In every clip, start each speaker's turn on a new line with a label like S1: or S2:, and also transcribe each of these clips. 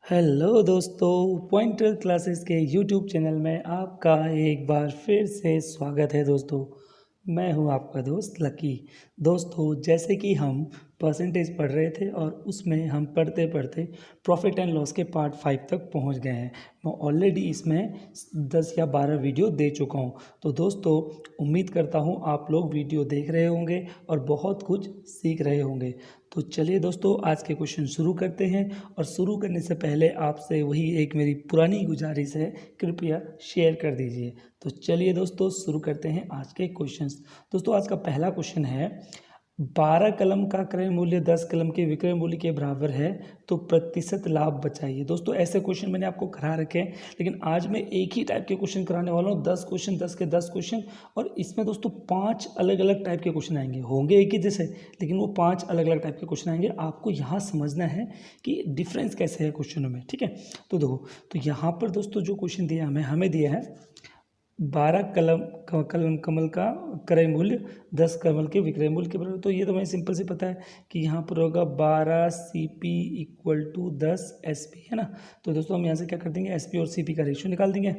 S1: Hello दोस्तों, pointer classes के YouTube channel में आपका एक बार फिर से स्वागत है। दोस्तों, मैं हूं आपका दोस्त लकी। दोस्तों, जैसे कि हम परसेंटेज पढ़ रहे थे और उसमें हम पढ़ते पढ़ते प्रॉफिट एंड लॉस के पार्ट 5 तक पहुंच गए हैं। मैं ऑलरेडी इसमें 10 या 12 वीडियो दे चुका हूं। तो दोस्तों, उम्मीद करता हूं आप लोग वीडियो देख रहे होंगे और बहुत कुछ सीख रहे होंगे। तो चलिए दोस्तों, आज के क्वेश्चन शुरू करते हैं। और शुरू करने से पहले आपसे वही एक मेरी पुरानी गुजारिश है, कृपया शेयर कर दीजिए। तो चलिए दोस्तों, शुरू करते हैं आज के क्वेश्चंस। दोस्तों, आज का पहला क्वेश्चन है, 12 कलम का क्रय मूल्य 10 कलम के विक्रय मूल्य के बराबर है, तो प्रतिशत लाभ बचाइए। दोस्तों, ऐसे क्वेश्चन मैंने आपको करा रखे हैं, लेकिन आज मैं एक ही टाइप के क्वेश्चन कराने वाला हूँ। 10 क्वेश्चन, 10 के 10 क्वेश्चन, और इसमें दोस्तों 5 अलग अलग टाइप के क्वेश्चन आएंगे। होंगे एक ही जैसे, लेकिन वो 5 अलग अलग टाइप के क्वेश्चन आएंगे। आपको यहाँ समझना है कि डिफरेंस कैसे है क्वेश्चनों में, ठीक है। तो देखो, तो यहाँ पर दोस्तों जो क्वेश्चन दिया हमें दिया है 12 कमल का क्रय मूल्य 10 कमल के विक्रय मूल्य के बराबर। तो ये तो हमें सिंपल से पता है कि यहाँ पर होगा 12 CP इक्वल टू 10 SP, है ना। तो दोस्तों, हम यहाँ से क्या कर देंगे, SP और CP का रेशियो निकाल देंगे।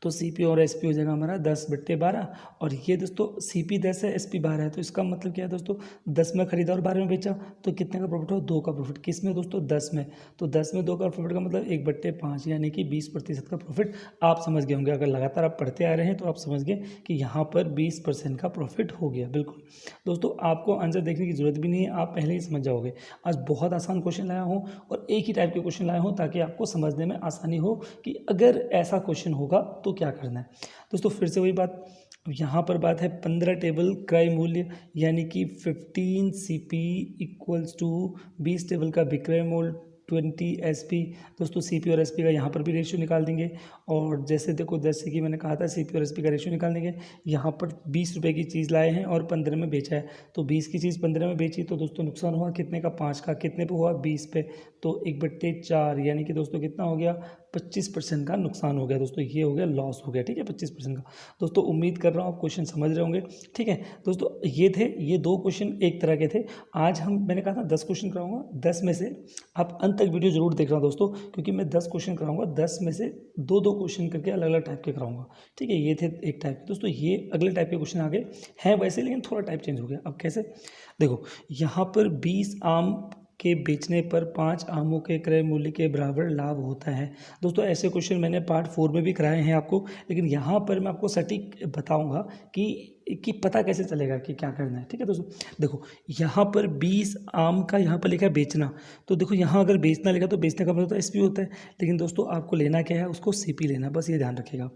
S1: तो CP और SP हो जाएगा हमारा 10/12। और ये दोस्तों CP 10 है, SP 12 है। तो इसका मतलब क्या है दोस्तों, 10 में खरीदा और 12 में बेचा, तो कितने का प्रॉफिट हो, 2 का प्रॉफिट। किस में दोस्तों, 10 में। तो 10 में 2 का प्रॉफिट का मतलब 1/5, यानी कि 20% का प्रॉफिट। आप समझ गए होंगे, अगर लगातार आप पढ़ते आ रहे हैं तो आप समझ गए कि यहाँ पर 20% का प्रॉफिट हो गया। बिल्कुल दोस्तों, आपको आंसर देखने की जरूरत भी नहीं है, आप पहले ही समझ जाओगे। आज बहुत आसान क्वेश्चन लाया हूँ और एक ही टाइप के क्वेश्चन लाया हूँ, ताकि आपको समझने में आसानी हो कि अगर ऐसा क्वेश्चन होगा तो क्या करना है। दोस्तों, फिर से वही बात, यहाँ पर बात है 15 टेबल क्रय मूल्य, यानी कि 15 CP इक्वल्स टू 20 टेबल का विक्रय मूल्य 20 SP। दोस्तों, CP और SP का यहाँ पर भी रेशियो निकाल देंगे। और जैसे देखो, जैसे कि मैंने कहा था CP और SP का रेशियो निकाल देंगे। यहाँ पर 20 रुपये की चीज़ लाए हैं और 15 में बेचा है। तो 20 की चीज़ 15 में बेची, तो दोस्तों नुकसान हुआ कितने का, 5 का। कितने पे हुआ, 20 पे। तो 1/4, यानी कि दोस्तों कितना हो गया, 25% का नुकसान हो गया। दोस्तों, ये हो गया, लॉस हो गया, ठीक है, 25% का। दोस्तों, उम्मीद कर रहा हूँ आप क्वेश्चन समझ रहे होंगे, ठीक है। दोस्तों, ये 2 क्वेश्चन एक तरह के थे। आज मैंने कहा था 10 क्वेश्चन कराऊंगा। 10 में से आप अंत तक वीडियो जरूर देख रहा हूँ दोस्तों, क्योंकि मैं 10 क्वेश्चन कराऊंगा। 10 में से 2-2 क्वेश्चन करके अलग अलग टाइप के कराऊंगा, ठीक है। ये थे एक टाइप के। दोस्तों, ये अगले टाइप के क्वेश्चन आ गए हैं वैसे, लेकिन थोड़ा टाइप चेंज हो गया। अब कैसे, देखो, यहाँ पर 20 आम के बेचने पर 5 आमों के क्रय मूल्य के बराबर लाभ होता है। दोस्तों, ऐसे क्वेश्चन मैंने पार्ट 4 में भी कराए हैं आपको, लेकिन यहाँ पर मैं आपको सटीक बताऊंगा कि पता कैसे चलेगा कि क्या करना है, ठीक है। दोस्तों, देखो, यहाँ पर 20 आम का यहाँ पर लिखा है बेचना। तो देखो, यहाँ अगर बेचना लिखा तो बेचने का मतलब तो SP होता है, लेकिन दोस्तों आपको लेना क्या है, उसको CP लेना, बस ये ध्यान रखिएगा,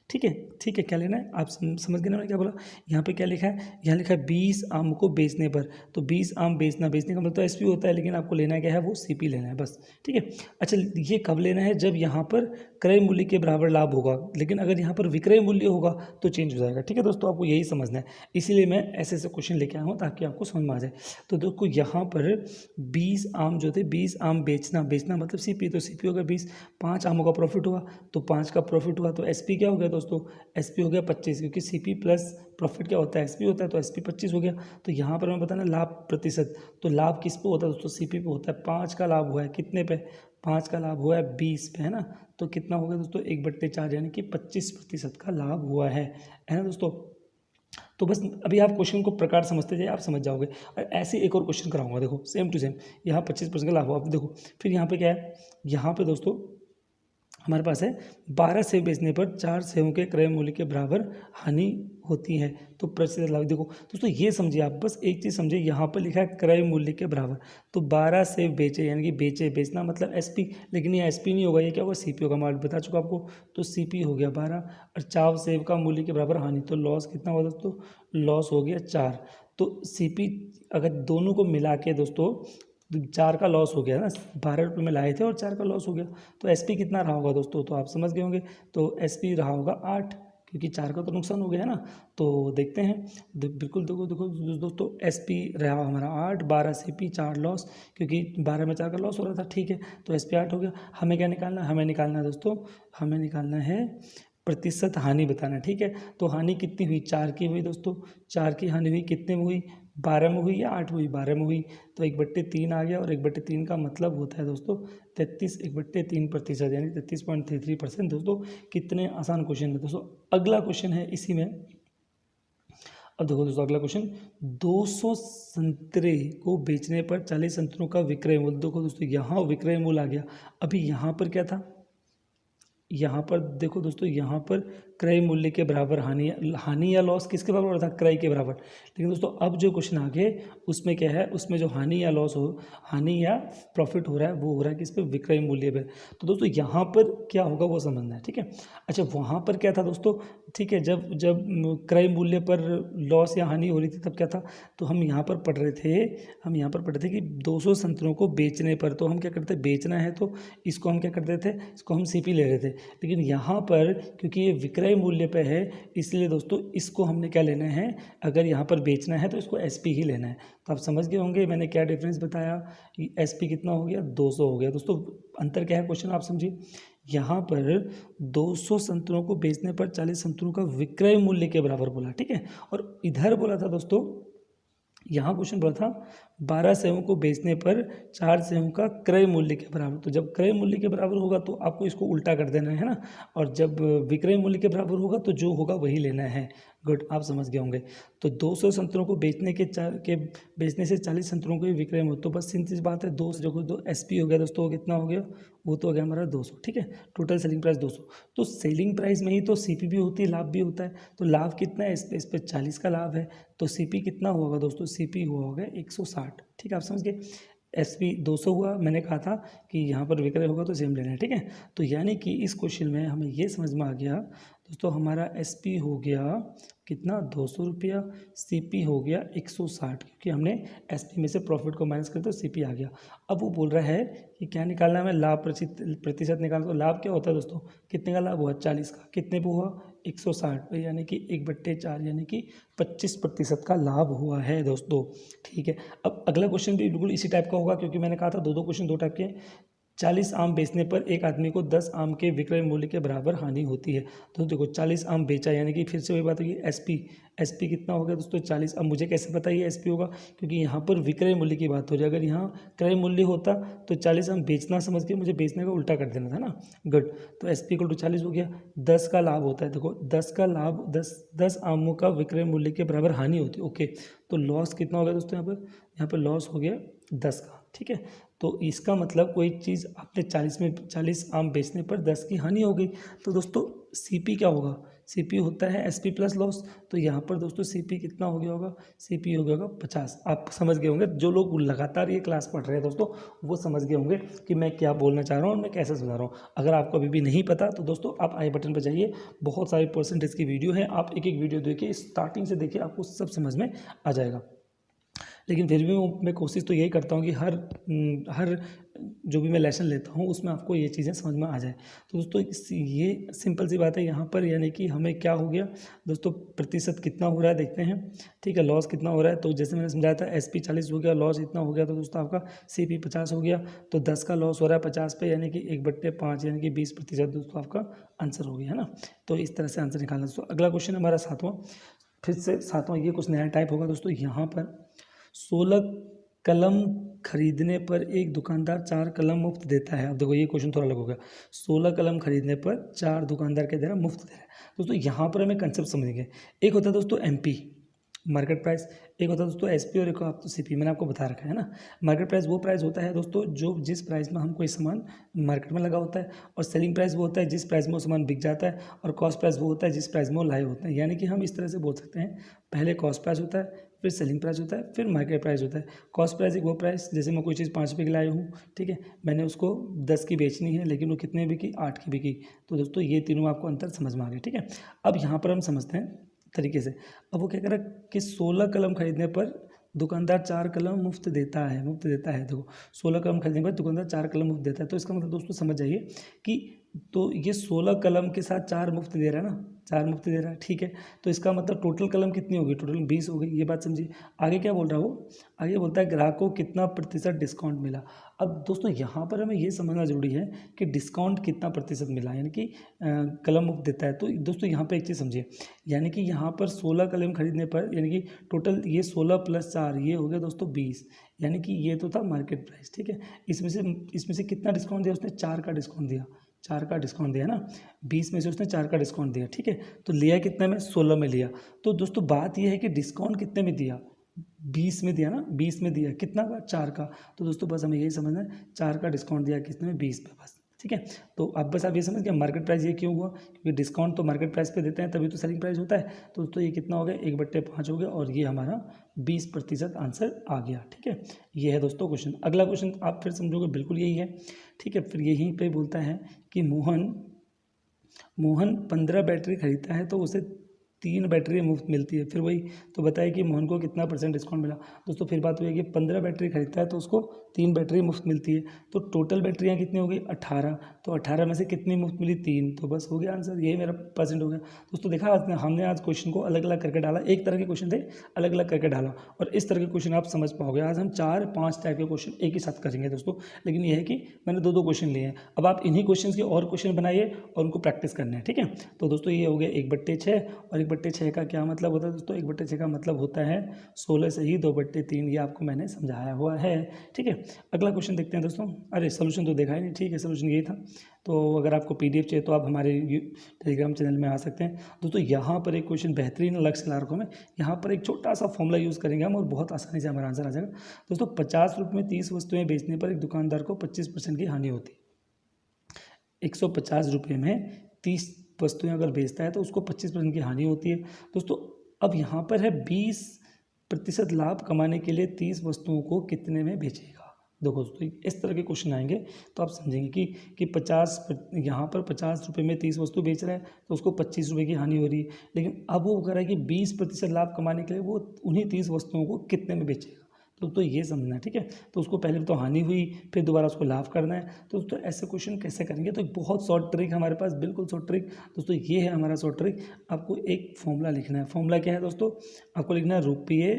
S1: ठीक है। ठीक है, क्या लेना है आप समझ गए ना मैंने क्या बोला। यहाँ पे क्या लिखा है, यहाँ लिखा है 20 आम को बेचने पर। तो 20 आम बेचने का मतलब तो SP होता है, लेकिन आपको लेना क्या है, वो CP लेना है, बस, ठीक है। अच्छा, ये कब लेना है, जब यहाँ पर क्रय मूल्य के बराबर लाभ होगा। लेकिन अगर यहाँ पर विक्रय मूल्य होगा तो चेंज हो जाएगा, ठीक है। दोस्तों, आपको यही समझना है, इसीलिए मैं ऐसे ऐसे क्वेश्चन लेके आया हूँ ताकि आपको समझ में आ जाए। तो देखो, यहाँ पर 20 आम जो थे, 20 आम बेचना मतलब CP। तो CP होगा 20, 5 आमों का प्रॉफिट हुआ, तो 5 का प्रॉफिट हुआ, तो SP क्या हो गया दोस्तों, SP हो गया 25, क्योंकि CP प्लस प्रॉफिट क्या होता है, SP होता है। तो SP 25 हो गया। तो यहाँ पर मैं बताना लाभ प्रतिशत, तो लाभ किस पे होता है दोस्तों, CP पे होता है। 5 का लाभ हुआ है कितने पे, 5 का लाभ हुआ है 20 पे, है ना। तो कितना हो गया दोस्तों, 1/4, यानी कि 25% का लाभ हुआ है ना दोस्तों। तो बस अभी आप क्वेश्चन को प्रकार समझते जाइए, आप समझ जाओगे। और ऐसे एक और क्वेश्चन कराऊंगा, देखो सेम टू सेम, यहाँ 25% का लाभ हुआ। देखो, फिर यहाँ पे क्या है, यहाँ पे दोस्तों हमारे पास है 12 सेब बेचने पर 4 सेबों के क्रय मूल्य के बराबर हानि होती है, तो प्रतिशत लाभ। देखो दोस्तों, ये समझिए आप, बस एक चीज़ समझिए, यहाँ पर लिखा है क्रय मूल्य के बराबर। तो 12 सेब बेचे, यानी कि बेचना मतलब SP, लेकिन ये SP नहीं होगा, ये क्या होगा, CP होगा। मैं बता चुका आपको। तो CP हो गया 12, और 4 सेब का मूल्य के बराबर हानि, तो लॉस कितना हुआ दोस्तों, लॉस हो गया 4। तो CP अगर दोनों को मिला के दोस्तों, 4 का लॉस हो गया ना, 12 रुपये में लाए थे और 4 का लॉस हो गया। तो SP कितना रहा होगा दोस्तों, तो आप समझ गए होंगे। तो SP रहा होगा 8, क्योंकि 4 का तो नुकसान हो गया है ना। तो देखते हैं, बिल्कुल देखो देखो दोस्तों, SP रहा हमारा 8, 12 CP, 4 लॉस, क्योंकि 12 में 4 का लॉस हो रहा था, ठीक है। तो SP 8 हो गया। हमें क्या निकालना है, हमें निकालना है दोस्तों, हमें निकालना है प्रतिशत हानि बताना, ठीक है। तो हानि कितनी हुई, 4 की हुई दोस्तों, 4 की हानि हुई, कितने में हुई, 12 में हुई या 8 में हुई, 12 में हुई, तो 1/3 आ गया, और 1/3 का मतलब होता है दोस्तों 33 1/3%, यानी 33.33%। दोस्तों कितने आसान क्वेश्चन है दोस्तों। अगला क्वेश्चन है इसी में। अब देखो दोस्तों अगला क्वेश्चन, 200 संतरे को बेचने पर 40 संतरों का विक्रय मूल्य। देखो दोस्तों यहाँ विक्रय मूल्य आ गया। अभी यहाँ पर क्या था, यहाँ पर देखो दोस्तों, यहाँ पर क्रय मूल्य के बराबर हानि या लॉस किसके बराबर था, क्रय के बराबर। लेकिन दोस्तों अब जो क्वेश्चन आगे उसमें क्या है, उसमें जो हानि या लॉस हो, हानि या प्रॉफिट हो रहा है, वो हो रहा है किस पे, विक्रय मूल्य पे। तो दोस्तों यहाँ पर क्या होगा वो समझना है, ठीक है। अच्छा वहाँ पर क्या था दोस्तों, ठीक है, जब जब क्रय मूल्य पर लॉस या हानि हो रही थी तब क्या था, तो हम यहाँ पर पढ़ रहे थे कि 200 संतरों को बेचने पर, तो हम क्या करते, बेचना है तो इसको हम क्या करते थे, इसको हम सीपी ले रहे थे। लेकिन यहाँ पर क्योंकि ये विक्रय मूल्य पे है, इसलिए दोस्तों इसको हमने क्या लेना है, अगर यहाँ पर बेचना है तो इसको एसपी ही लेना है। तो आप समझ गए होंगे मैंने क्या डिफरेंस बताया, एसपी कितना हो गया, 200 हो गया। दोस्तों अंतर क्या है, क्वेश्चन आप समझिए। यहाँ पर 200 संतरों को बेचने पर 40 संतरों का विक्रय मूल्य के बराबर बोला, ठीक है। और इधर बोला था दोस्तों, यहाँ क्वेश्चन बोला था 12 सेवों को बेचने पर 4 सेवों का क्रय मूल्य के बराबर। तो जब क्रय मूल्य के बराबर होगा तो आपको इसको उल्टा कर देना है ना, और जब विक्रय मूल्य के बराबर होगा तो जो होगा वही लेना है। गुड, आप समझ गए होंगे। तो 200 संतरों को बेचने से 40 संतरों को ही विक्रय मूल्य, तो बस सिंपल सी बात है, दो एसपी हो गया दोस्तों, कितना हो गया, वो तो हो गया हमारा 200, ठीक है। Total selling price 200। तो सेलिंग प्राइस में ही तो सीपी भी होती है, लाभ भी होता है। तो लाभ कितना है, इस पे 40 का लाभ है, तो सीपी कितना होगा दोस्तों, सीपी हुआ होगा 160, ठीक है, आप समझ गए। एसपी 200 हुआ, मैंने कहा था कि यहाँ पर विक्रय होगा तो सेम लेना है, ठीक है। तो यानी कि इस क्वेश्चन में हमें ये समझ में आ गया दोस्तों, हमारा एसपी हो गया कितना, 200 रुपया, सीपी हो गया 160, क्योंकि हमने एसपी में से प्रॉफिट को माइनस कर तो सीपी आ गया। अब वो बोल रहा है कि क्या निकालना है, हमें लाभ प्रतिशत निकालना। तो लाभ क्या होता है दोस्तों, कितने का लाभ हुआ, 40 का, कितने पे हुआ, 160, यानी कि 1/4, यानी कि 25% का लाभ हुआ है दोस्तों, ठीक है। अब अगला क्वेश्चन भी बिल्कुल इसी टाइप का होगा, क्योंकि मैंने कहा था दो क्वेश्चन दो टाइप के। 40 आम बेचने पर एक आदमी को 10 आम के विक्रय मूल्य के बराबर हानि होती है। तो देखो 40 आम बेचा, यानी कि फिर से वही बात होगी, एसपी कितना हो गया दोस्तों, 40। अब मुझे कैसे पता ये एसपी होगा, क्योंकि यहाँ पर विक्रय मूल्य की बात हो रही है। अगर यहाँ क्रय मूल्य होता तो 40 आम बेचना समझ के मुझे बेचने का उल्टा कर देना था ना। गुड, तो एसपी इक्वल टू 40 हो गया। 10 का लाभ होता है, देखो 10 का लाभ, 10 आमों का विक्रय मूल्य के बराबर हानि होती है, ओके। तो लॉस कितना हो गया दोस्तों, यहाँ पर लॉस हो गया 10 का, ठीक है। तो इसका मतलब कोई चीज़ आपने 40 आम बेचने पर 10 की हानि हो गई। तो दोस्तों सीपी क्या होगा, सीपी होता है एसपी प्लस लॉस। तो यहाँ पर दोस्तों सीपी कितना हो गया होगा, सीपी हो गया होगा 50। आप समझ गए होंगे, जो लोग लगातार ये क्लास पढ़ रहे हैं दोस्तों, वो समझ गए होंगे कि मैं क्या बोलना चाह रहा हूँ और मैं कैसे समझा रहा हूँ। अगर आपको अभी भी नहीं पता तो दोस्तों आप आई बटन पर जाइए, बहुत सारे परसेंटेज की वीडियो है, आप एक एक वीडियो देखिए, स्टार्टिंग से देखिए, आपको सब समझ में आ जाएगा। लेकिन फिर भी मैं कोशिश तो यही करता हूँ कि हर जो भी मैं लेसन लेता हूँ उसमें आपको ये चीज़ें समझ में आ जाए। तो दोस्तों ये सिंपल सी बात है यहाँ पर, यानी कि हमें क्या हो गया दोस्तों, प्रतिशत कितना हो रहा है देखते हैं, ठीक है। लॉस कितना हो रहा है, तो जैसे मैंने समझाया था एसपी 40 हो गया, लॉस इतना हो गया, तो दोस्तों आपका सीपी 50 हो गया। तो 10 का लॉस हो रहा है 50 पे, यानी कि 1/5, यानी कि 20% दोस्तों आपका आंसर हो गया, है ना। तो इस तरह से आंसर निकालना। दोस्तों अगला क्वेश्चन हमारा सातवां, फिर से सातवां, ये कुछ नया टाइप होगा दोस्तों। यहाँ पर 16 कलम खरीदने पर एक दुकानदार 4 कलम मुफ्त देता है। अब देखो ये क्वेश्चन थोड़ा अलग हो गया, 16 कलम खरीदने पर 4 दुकानदार के द्वारा मुफ्त दे रहा है। दोस्तों यहाँ पर हमें कंसेप्ट समझेंगे। एक होता है दोस्तों एमपी मार्केट प्राइस, एक होता है दोस्तों एसपी, और एक आप तो सीपी, मैंने आपको बता रखा है ना। मार्केट प्राइस वो प्राइस होता है दोस्तों जो जिस प्राइस में हम कोई सामान मार्केट में लगा होता है, और सेलिंग प्राइस वो होता है जिस प्राइस में वो सामान बिक जाता है, और कॉस्ट प्राइस वो होता है जिस प्राइस में वो लाइव होता है। यानी कि हम इस तरह से बोल सकते हैं, पहले कॉस्ट प्राइस होता है, फिर सेलिंग प्राइस होता है, फिर मार्केट प्राइस होता है। कॉस्ट प्राइस एक वो प्राइस, जैसे मैं कोई चीज़ 5 रुपये की लाई हूँ, ठीक है, मैंने उसको 10 की बेचनी है, लेकिन वो कितने बिकी, 8 की बिकी। तो दोस्तों ये तीनों आपको अंतर समझ में आ गए, ठीक है। अब यहाँ पर हम समझते हैं तरीके से। अब वो क्या कह रहा है कि 16 कलम खरीदने पर दुकानदार 4 कलम मुफ्त देता है, देखो 16 कलम खरीदने पर दुकानदार 4 कलम मुफ्त देता है। तो इसका मतलब दोस्तों समझ जाइए कि, तो ये 16 कलम के साथ 4 मुफ्त दे रहा है ना, 4 मुफ्त दे रहा है, ठीक है। तो इसका मतलब टोटल कलम कितनी होगी, टोटल 20 हो गई, ये बात समझिए। आगे क्या बोल रहा है वो, आगे बोलता है ग्राहक को कितना प्रतिशत डिस्काउंट मिला। अब दोस्तों यहाँ पर हमें ये समझना जरूरी है कि डिस्काउंट कितना प्रतिशत मिला, यानी कि कलम मुफ्त देता है। तो दोस्तों यहाँ पर एक चीज़ समझिए, यानी कि यहाँ पर 16 कलम खरीदने पर, यानी कि टोटल ये 16 + 4 ये हो गया दोस्तों 20, यानी कि ये तो था मार्केट प्राइस, ठीक है। इसमें से कितना डिस्काउंट दिया उसने, 4 का डिस्काउंट दिया, 4 का डिस्काउंट दिया ना, 20 में से उसने 4 का डिस्काउंट दिया, ठीक है। तो लिया कितने में, 16 में लिया। तो दोस्तों बात यह है कि डिस्काउंट कितने में दिया, 20 में दिया ना, 20 में दिया, कितना का, 4 का। तो दोस्तों बस हमें यही समझना है, 4 का डिस्काउंट दिया कितने में, 20 पे, बस, ठीक है। तो अब बस आप ये समझ गए मार्केट प्राइस ये क्यों हुआ, क्योंकि डिस्काउंट तो मार्केट प्राइस पे देते हैं तभी तो सेलिंग प्राइस होता है। तो दोस्तों ये कितना हो गया, 1/5 हो गया, और ये हमारा 20% आंसर आ गया, ठीक है। ये है दोस्तों क्वेश्चन। अगला क्वेश्चन आप फिर समझोगे बिल्कुल यही है, ठीक है। फिर यहीं पे बोलता है कि मोहन 15 बैटरी खरीदता है तो उसे 3 बैटरी मुफ्त मिलती है। फिर वही तो बताइए कि मोहन को कितना % डिस्काउंट मिला। दोस्तों फिर बात हुई है कि 15 बैटरी खरीदता है तो उसको 3 बैटरी मुफ्त मिलती है। तो टोटल बैटरियाँ कितनी हो गई, 18। तो 18 में से कितनी मुफ्त मिली, 3। तो बस हो गया आंसर, यही मेरा % हो गया। दोस्तों देखा हमने आज क्वेश्चन को अलग अलग करके डाला, एक तरह के क्वेश्चन थे, अलग अलग करके डाला, और इस तरह के क्वेश्चन आप समझ पाओगे। आज हम 4-5 टाइप के क्वेश्चन एक ही साथ करेंगे दोस्तों, लेकिन यह है कि मैंने 2-2 क्वेश्चन लिए हैं। अब आप इन्हीं क्वेश्चन के और क्वेश्चन बनाइए और उनको प्रैक्टिस करना है, ठीक है। तो दोस्तों ये हो गया 1/6, और 1/6 का क्या मतलब होता है दोस्तों, 1/6 का मतलब होता है 16 से ही 2/3, ये आपको मैंने समझाया हुआ है, ठीक है। अगला क्वेश्चन देखते हैं दोस्तों। अरे सोल्यूशन तो देखा ही नहीं, ठीक है, सोल्यूशन यही था। तो अगर आपको PDF चाहिए तो आप हमारे टेलीग्राम चैनल में आ सकते हैं दोस्तों। यहाँ पर एक क्वेश्चन बेहतरीन लक्ष्य ला रखा हूं मैं, यहाँ पर एक छोटा सा फॉर्मूला यूज़ करेंगे हम और बहुत आसानी से हमारा आंसर आ जाएगा दोस्तों। 50 रुपये में 30 वस्तुएं बेचने पर एक दुकानदार को 25% की हानि होती है। 150 रुपये में 30 वस्तुएं अगर बेचता है तो उसको 25% की हानि होती है दोस्तों। अब यहाँ पर है 20% लाभ कमाने के लिए 30 वस्तुओं को कितने में बेचेगा। देखो दोस्तों इस तरह के क्वेश्चन आएंगे तो आप समझेंगे कि 50 यहाँ पर 50 रुपये में 30 वस्तु बेच रहा है तो उसको 25 रुपये की हानि हो रही है। लेकिन अब वो कह रहा है कि 20% लाभ कमाने के लिए वो उन्हीं 30 वस्तुओं को कितने में बेचेगा। तो ये समझना है, ठीक है। तो उसको पहले तो हानि हुई, फिर दोबारा उसको लाभ करना है। तो दोस्तों ऐसे क्वेश्चन कैसे करेंगे, तो एक बहुत शॉर्ट ट्रिक हमारे पास, बिल्कुल शॉर्ट ट्रिक दोस्तों, ये है हमारा शॉर्ट ट्रिक। आपको एक फॉर्मूला लिखना है। फॉर्मूला क्या है दोस्तों, आपको लिखना है रुपये,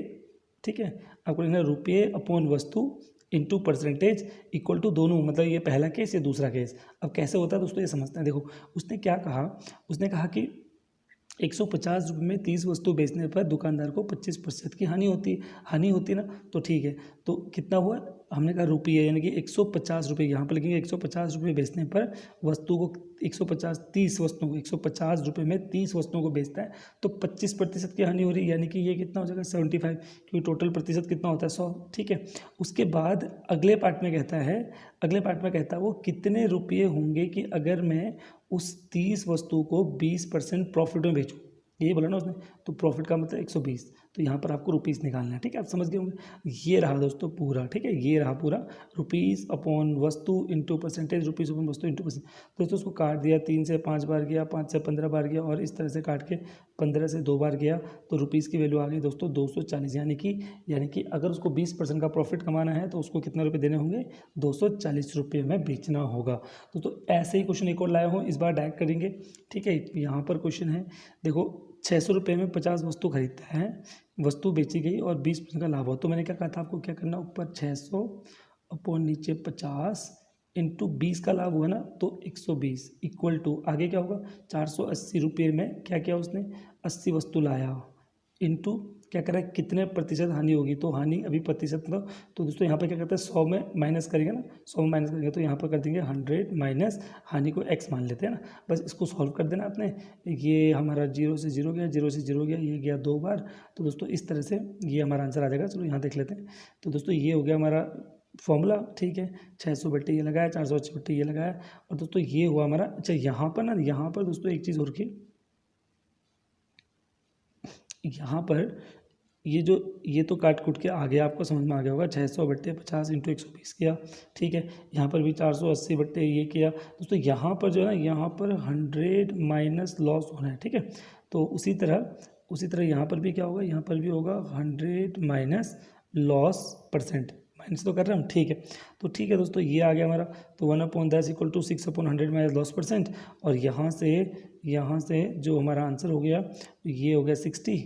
S1: ठीक है, आपको लिखना है रुपये अपॉन वस्तु इंटू % इक्वल टू दोनों, मतलब ये पहला केस, ये दूसरा केस। अब कैसे होता है दोस्तों ये समझते हैं। देखो उसने क्या कहा, उसने कहा कि 150 रुपये में 30 वस्तु बेचने पर दुकानदार को 25% की हानि होती है ना। तो ठीक है, तो कितना हुआ, हमने कहा रुपये, यानी कि 150 रुपये, यहाँ पर लिखेंगे 150 रुपये बेचने पर वस्तु को 30 वस्तुओं को 150 रुपये में 30 वस्तुओं को बेचता है तो 25% की हानि हो रही है, यानी कि ये कितना हो जाएगा 75, क्योंकि टोटल प्रतिशत कितना होता है 100, ठीक है। उसके बाद अगले पार्ट में कहता है वो कितने रुपये होंगे कि अगर मैं उस 30 वस्तु को 20% प्रॉफिट में बेचूँ, ये बोला ना उसने। तो प्रॉफिट का मतलब 120, तो यहाँ पर आपको रुपीज़ निकालना है, ठीक है। आप समझ गए होंगे। ये रहा दोस्तों पूरा, ठीक है, ये रहा पूरा रुपीज़ अपॉन वस्तु इंटू %, रुपीज़ अपॉन वस्तु इंटू %। दोस्तों उसको काट दिया, 3 से 5 बार गया, 5 से 15 बार गया, और इस तरह से काट के 15 से 2 बार गया, तो रुपीज़ की वैल्यू आ गई दोस्तों 240। यानी कि अगर उसको 20% का प्रॉफिट कमाना है तो उसको कितने रुपये देने होंगे, 240 रुपये में बेचना होगा। दोस्तों ऐसे ही क्वेश्चन एक और लाया हूँ, इस बार डायरेक्ट करेंगे, ठीक है। यहाँ पर क्वेश्चन है, देखो 600 रुपये में 50 वस्तु खरीदता है, वस्तु बेची गई और 20% का लाभ हो। तो मैंने क्या कहा था आपको, क्या करना, ऊपर 600 अपॉन नीचे 50 इंटू 20 का लाभ हुआ ना, तो 120 इक्वल टू आगे क्या होगा, 480 रुपये में क्या किया उसने, 80 वस्तु लाया, इंटू क्या करा, कितने प्रतिशत हानि होगी। तो हानि अभी प्रतिशत मतलब, तो दोस्तों यहाँ पे क्या करते हैं 100 में माइनस करेंगे ना, 100 में माइनस करेंगे तो यहाँ पर कर देंगे 100 माइनस हानि को x मान लेते हैं ना। बस इसको सॉल्व कर देना आपने। ये हमारा 0 से 0 गया, 0 से 0 गया, ये गया 2 बार। तो दोस्तों इस तरह से ये हमारा आंसर आ जाएगा। चलो यहाँ देख लेते हैं। तो दोस्तों ये हो गया हमारा फॉर्मूला, ठीक है। 600 बट्टे ये लगाया, 480 बट्टे ये लगाया, और दोस्तों ये हुआ हमारा। अच्छा यहाँ पर दोस्तों एक चीज़ और की, यहाँ पर ये तो काट कुट के आ गया, आपको समझ में आ गया होगा। 600 बट्टे 50 इंटू 120 किया, ठीक है। यहाँ पर भी 480 बट्टे ये किया दोस्तों। यहाँ पर जो है ना, यहाँ पर 100 माइनस लॉस होना है, ठीक है। तो उसी तरह यहाँ पर भी क्या होगा, यहाँ पर भी होगा 100 माइनस लॉस %, माइनस तो कर रहा हूँ, ठीक है। तो ठीक है दोस्तों, ये आ गया हमारा। तो 1/10 equal to 6/100 minus loss percent. और यहाँ से जो हमारा आंसर हो गया, ये हो गया 60,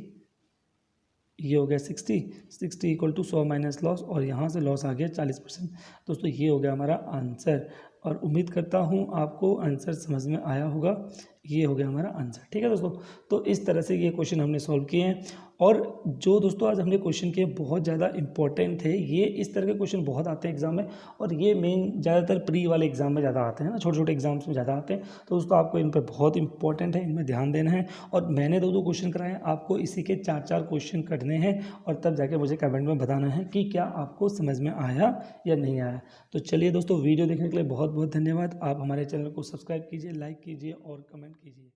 S1: ये हो गया 60 इक्वल टू 100 माइनस लॉस, और यहाँ से लॉस आ गया 40%। दोस्तों ये हो गया हमारा आंसर, और उम्मीद करता हूँ आपको आंसर समझ में आया होगा। ये हो गया हमारा आंसर, ठीक है दोस्तों। तो इस तरह से ये क्वेश्चन हमने सॉल्व किए हैं। और जो दोस्तों आज हमने क्वेश्चन किए बहुत ज़्यादा इंपॉर्टेंट थे। ये इस तरह के क्वेश्चन बहुत आते हैं एग्जाम में, और ये मेन ज़्यादातर प्री वाले एग्जाम में ज़्यादा आते हैं ना, छोटे छोटे एग्जाम्स में ज़्यादा आते हैं। तो दोस्तों आपको इन पर बहुत इंपॉर्टेंट है, इनमें ध्यान देना है। और मैंने 2-2 क्वेश्चन कराए हैं, आपको इसी के 4-4 क्वेश्चन करने हैं, और तब जाके मुझे कमेंट में बताना है कि क्या आपको समझ में आया या नहीं आया। तो चलिए दोस्तों, वीडियो देखने के लिए बहुत बहुत धन्यवाद। आप हमारे चैनल को सब्सक्राइब कीजिए, लाइक कीजिए और कमेंट कीजिए।